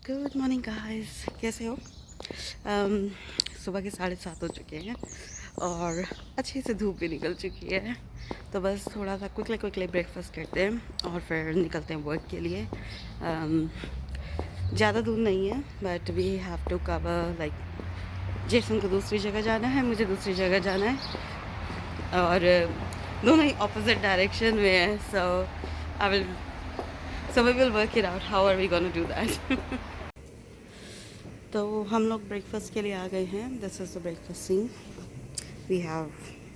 Good morning guys, कैसे हो? सुबह के 7:30 हो चुके हैं और अच्छे से धूप भी निकल चुकी है। तो बस थोड़ा सा क्विकली ब्रेकफास्ट करते हैं और फिर निकलते हैं वर्क के लिए। ज़्यादा दूर नहीं है but we have to cover like Jason को दूसरी जगह जाना है, मुझे दूसरी जगह जाना है और दोनों ही ऑपोजिट डायरेक्शन में है। So we will work it out how are we gonna do that. तो हम लोग ब्रेकफास्ट के लिए आ गए हैं। This is the breakfast scene. We have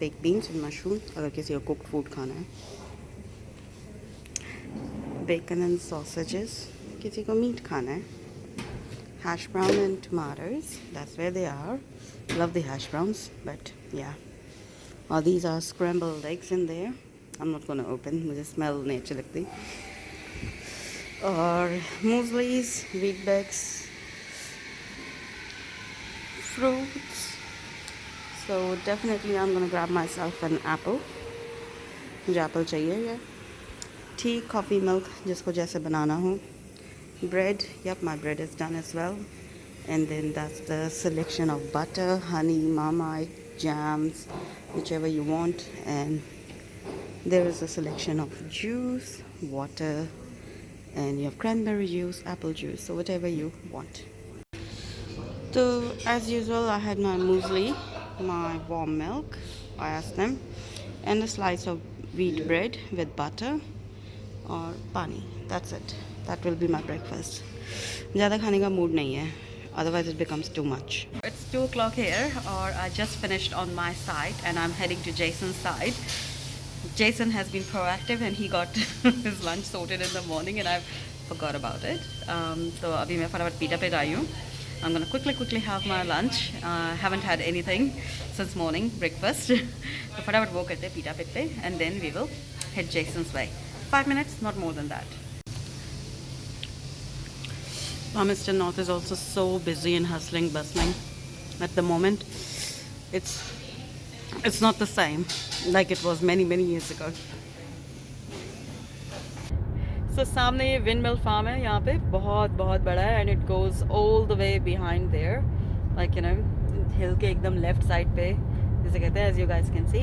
bake beans and mushroom, अगर किसी को कुक्ड फूड खाना है। बेकन एंड सॉसेजेस, किसी को मीट खाना है। Hash brown and tomatoes, that's where they are. Love the hash browns but yeah, और these are scrambled eggs in there. I am not gonna open, मुझे smell नहीं अच्छी लगती। और mueslis, wheat bags, fruits. So definitely I'm gonna grab myself an apple. मुझे Apple चाहिए या T, coffee, milk, जिसको जैसे बनाना हो। Bread, yep, my bread is done as well. And then that's the selection of butter, honey, Marmite, jams, whichever you want. And there is a selection of juice, water, and you have cranberry juice, apple juice, so whatever you want. So as usual, I had my muesli, my warm milk, I asked them, and a slice of wheat bread with butter or pani. That's it. That will be my breakfast. ज़्यादा खाने का mood नहीं है, otherwise it becomes too much. It's 2 o'clock here, or I just finished on my side and I'm heading to Jason's side. Jason has been proactive and he got his lunch sorted in the morning and I forgot about it. तो अभी मैं फटाफट पीटा पे आई हूँ. I'm gonna quickly have my lunch. Haven't had anything since morning breakfast. So फटाफट वो करते हैं पीटा पिट पे and then we will head Jason's way. 5 minutes, not more than that. Palmerston North is also so busy and hustling, bustling at the moment. It's not the same like it was many years ago. So सामने ये windmill farm है, यहाँ पे बहुत बड़ा है and it goes all the way behind there, like you know hill के एकदम लेफ्ट साइड पे, जैसे कहते हैं, as you guys can see,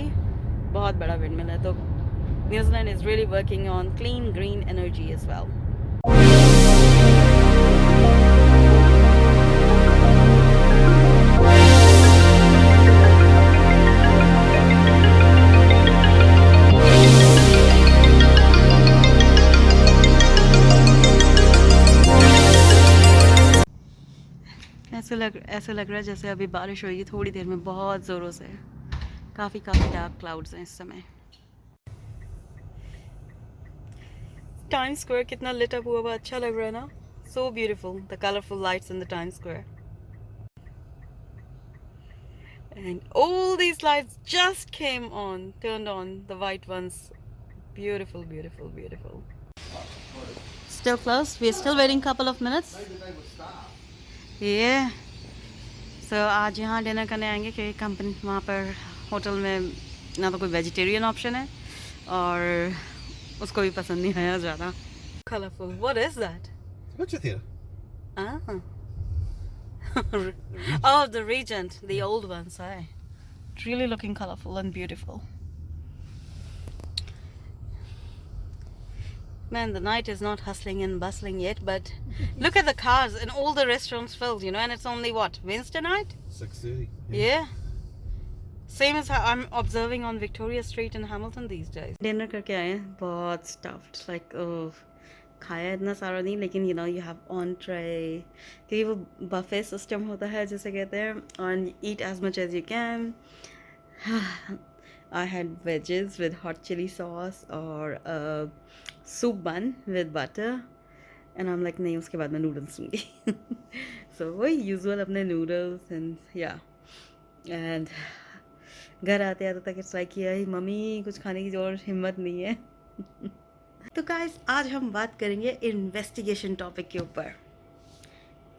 बहुत बड़ा विंडमिल है। तो New Zealand is really working on clean green energy as well. ऐसे लग रहा है जैसे अभी बारिश होगी थोड़ी देर में, बहुत ज़ोरों से। काफ़ी डार्क क्लाउड्स हैं इस समय। टाइम स्क्वायर कितना लिट अप हुआ, अच्छा लग रहा है ना? So beautiful, the colourful lights in the time square and all these lights just came on, turned on, the white ones. Beautiful. Still closed, we're still waiting couple of minutes. Yeah. So आज यहाँ dinner करने आएंगे क्योंकि company वहाँ पर hotel में ना तो कोई वेजिटेरियन ऑप्शन है और उसको भी पसंद नहीं आया ज़्यादा। Colorful. What is that? Butcher theatre. Ah. Oh, the Regent, the old ones. Hey. It's really looking colorful and beautiful. Man, the night is not hustling and bustling yet, but look at the cars and all the restaurants filled, you know, and it's only what, Wednesday night? 6:30. Yeah. Same as how I'm observing on Victoria Street in Hamilton these days. Dinner करके आए हैं, बहुत stuffed, like खाया इतना सारा नहीं, लेकिन you know you have entree, क्योंकि वो buffet system होता है जिसे कहते हैं, and eat as much as you can. I had veggies with hot chili sauce or a soup bun with butter, and I'm like नहीं, उसके बाद मैं noodles लूँगी. So वही usual अपने noodles and yeah, and घर आते आते तक इट्स लाइक कि मम्मी कुछ खाने की और हिम्मत नहीं है. तो गाइस, आज हम बात करेंगे इन्वेस्टिगेशन टॉपिक के ऊपर.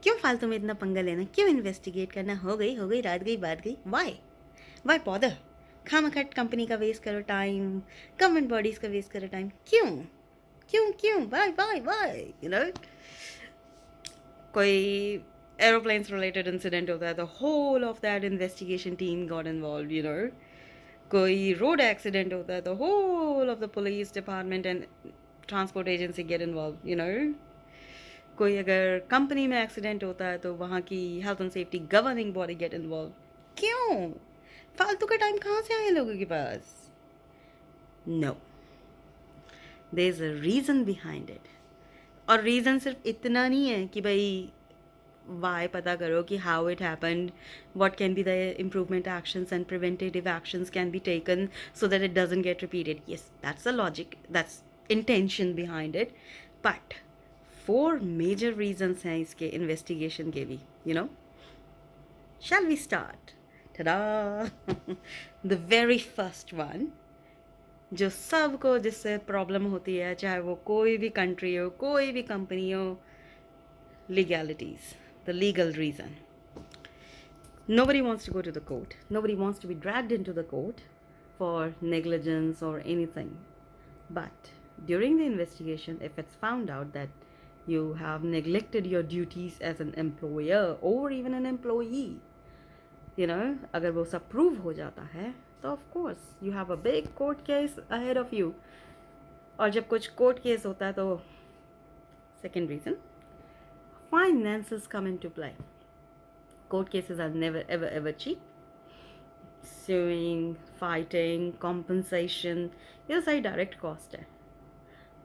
क्यों फालतू में इतना पंगा लेना, क्यों इन्वेस्टिगेट करना? हो गई रात गई बात गई. Why bother? खामखट कंपनी का वेस्ट करो टाइम, गवर्नमेंट बॉडीज का वेस्ट करो टाइम. क्यों वाई यू नो. कोई aeroplanes related incident होता है, the whole of that investigation team got involved, you know. कोई road accident होता है, the whole of the police department and transport agency get involved, you know. कोई अगर company में accident होता है तो वहाँ की health and safety governing body get involve. क्यों? फालतू का टाइम कहाँ से आए लोगों के पास? No, there is a reason behind it. और रीज़न सिर्फ इतना नहीं है कि भाई वाई पता करो कि how it happened, what can be the improvement actions and preventative actions can be taken so that it doesn't get repeated. Yes, that's the logic, that's intention behind it. But 4 major reasons हैं इसके investigation के भी, you know. Shall we start? Ta-da! The very first one, जो सबको जिससे problem होती है, चाहे वो कोई भी कंट्री हो, कोई भी कंपनी हो, legalities, the legal reason. Nobody wants to go to the court. Nobody wants to be dragged into the court for negligence or anything. But during the investigation, if it's found out that you have neglected your duties as an employer or even an employee, you know, अगर वो सब prove हो जाता है, तो of course you have a big court case ahead of you. और जब कुछ court case होता है तो second reason, finances come into play. Court cases are never ever cheap. Suing, fighting, compensation, ये तो सारी डायरेक्ट कॉस्ट है.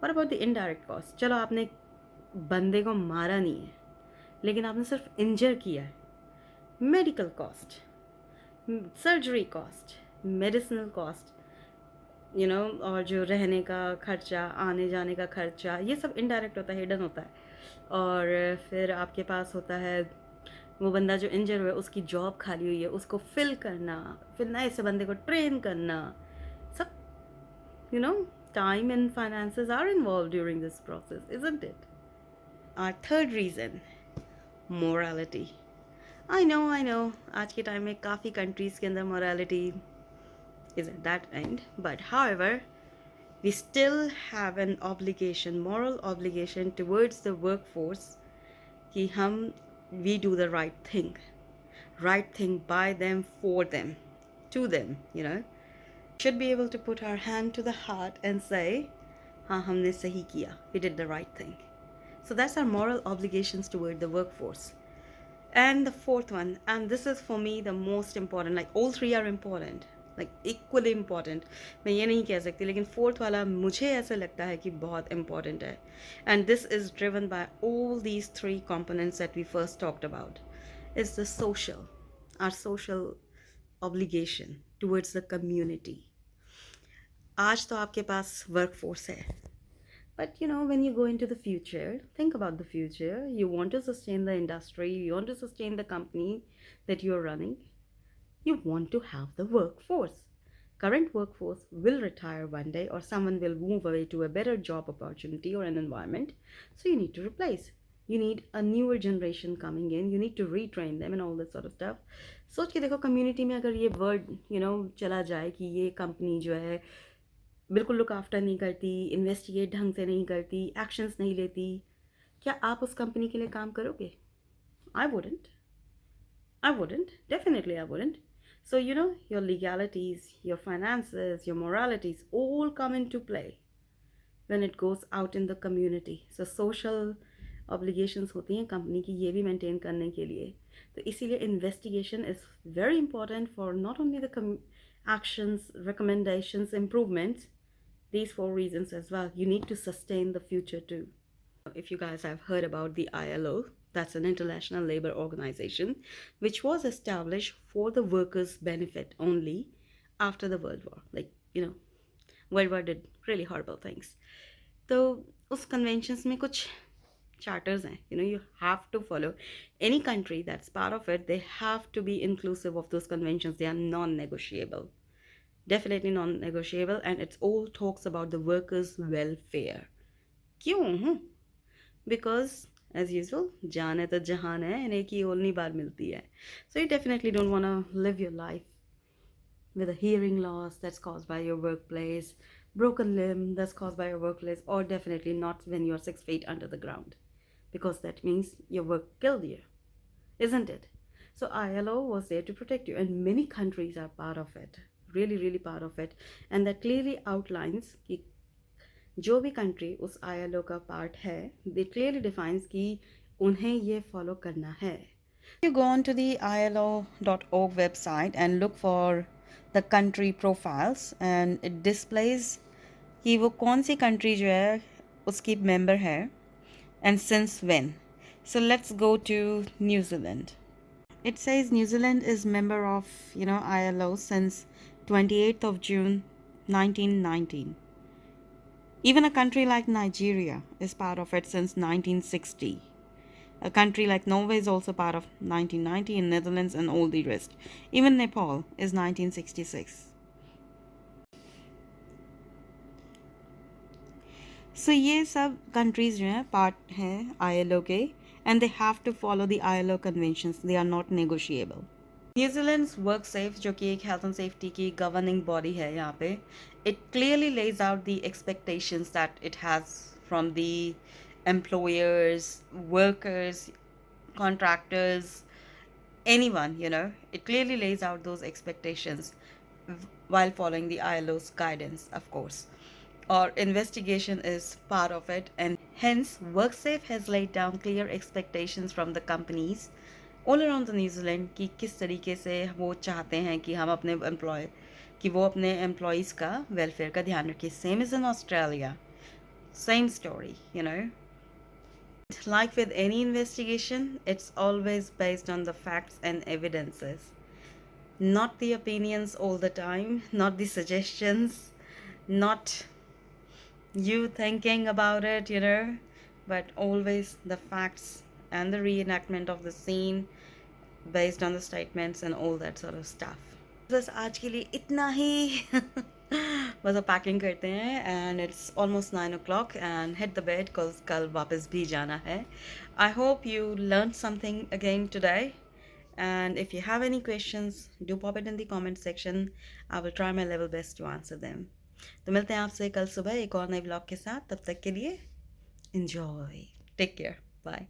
What about the indirect cost? चलो आपने बंदे को मारा नहीं है, लेकिन आपने सिर्फ इंजर किया है. Medical cost, surgery cost, medicinal cost, you know, और जो रहने का खर्चा, आने जाने का खर्चा, ये सब इनडायरेक्ट होता है, हिडन होता है. और फिर आपके पास होता है वो बंदा जो इंजर हुआ है, उसकी जॉब खाली हुई है, उसको फिल करना, फिर नए से बंदे को ट्रेन करना, सब, you know, time and finances are involved during this process, isn't it? Our third reason, morality. I know, आज के टाइम में काफ़ी कंट्रीज़ के अंदर morality is at that end, but however, we still have an obligation, moral obligation towards the workforce कि हम we do the right thing by them, for them, to them, you know. Should be able to put our hand to the heart and say, हाँ हमने सही किया, we did the right thing. So that's our moral obligations toward the workforce. And the fourth one, and this is for me the most important, like all three are important, like equally important. मैं ये नहीं कह सकती, लेकिन fourth वाला मुझे ऐसा लगता है कि बहुत important है. And this is driven by all these three components that we first talked about. It's the social, our social obligation towards the community. आज तो आपके पास workforce है. But you know, when you go into the future, think about the future. You want to sustain the industry, you want to sustain the company that you're running. You want to have the workforce. Current workforce will retire one day, or someone will move away to a better job opportunity or an environment. So you need to replace. You need a newer generation coming in. You need to retrain them and all that sort of stuff. सोच के देखो community में अगर ये word, you know, चला जाए कि ये company जो है बिल्कुल लुक आफ्टर नहीं करती, इन्वेस्टिगेट ढंग से नहीं करती, एक्शंस नहीं लेती, क्या आप उस कंपनी के लिए काम करोगे? I wouldn't, definitely I wouldn't. So, you know, your legalities, your finances, your moralities all come into play when it goes out in the community. So, social obligations होती हैं कंपनी की ये भी मेंटेन करने के लिए. तो इसीलिए investigation is very important for not only the actions, recommendations, improvements, these 4 reasons as well. You need to sustain the future too. If you guys have heard about the ILO, that's an international labor organization which was established for the workers' benefit only after the World War. Like, you know, World War did really horrible things. So उस conventions में कुछ charters हैं, you know, you have to follow. Any country that's part of it, they have to be inclusive of those conventions. They are non-negotiable. Definitely non-negotiable, and it all talks about the workers' welfare. क्यों? Because as usual, जान है तो जहान है, and एक ही only बार मिलती है. So you definitely don't want to live your life with a hearing loss that's caused by your workplace, broken limb that's caused by your workplace, or definitely not when you're 6 feet under the ground, because that means your work killed you, isn't it? So ILO was there to protect you, and many countries are part of it, really, really part of it. And that clearly outlines कि जो भी country उस ILO का part है, it clearly defines कि उन्हें ये follow करना है. You go on to the ILO.org website and look for the country profiles, and it displays कि वो कौन सी country जो है उसकी member है and since when. So let's go to New Zealand. It says New Zealand is member of ILO since 28th of June 1919. Even a country like Nigeria is part of it since 1960. A country like Norway is also part of 1990, and Netherlands and all the rest. Even Nepal is 1966. So ये सब countries जो हैं part हैं ILO के, and they have to follow the ILO conventions. They are not negotiable. New Zealand's WorkSafe, जो कि एक health and safety की governing body है यहाँ पे, it clearly lays out the expectations that it has from the employers, workers, contractors, anyone, it clearly lays out those expectations while following the ILO's guidance, of course. Or investigation is part of it, and hence WorkSafe has laid down clear expectations from the companies all around the New Zealand कि किस तरीके से वो चाहते हैं कि हम अपने वो अपने एम्प्लॉयज़ का वेलफेयर का ध्यान रखें. Same as in Australia. Same story, Like with any investigation, it's always based on the facts and evidences. Not the opinions all the time, not the suggestions, not you thinking about it, but always the facts and the reenactment of the scene based on the statements and all that sort of stuff. बस आज के लिए इतना ही. बस अब packing करते हैं, and it's almost 9 o'clock and hit the bed because कल वापस भी जाना है. I hope you learned something again today, and if you have any questions, do pop it in the comment section. I will try my level best to answer them. तो मिलते हैं आपसे कल सुबह एक और नए व्लॉग के साथ. तब तक के लिए enjoy. Take care. Bye.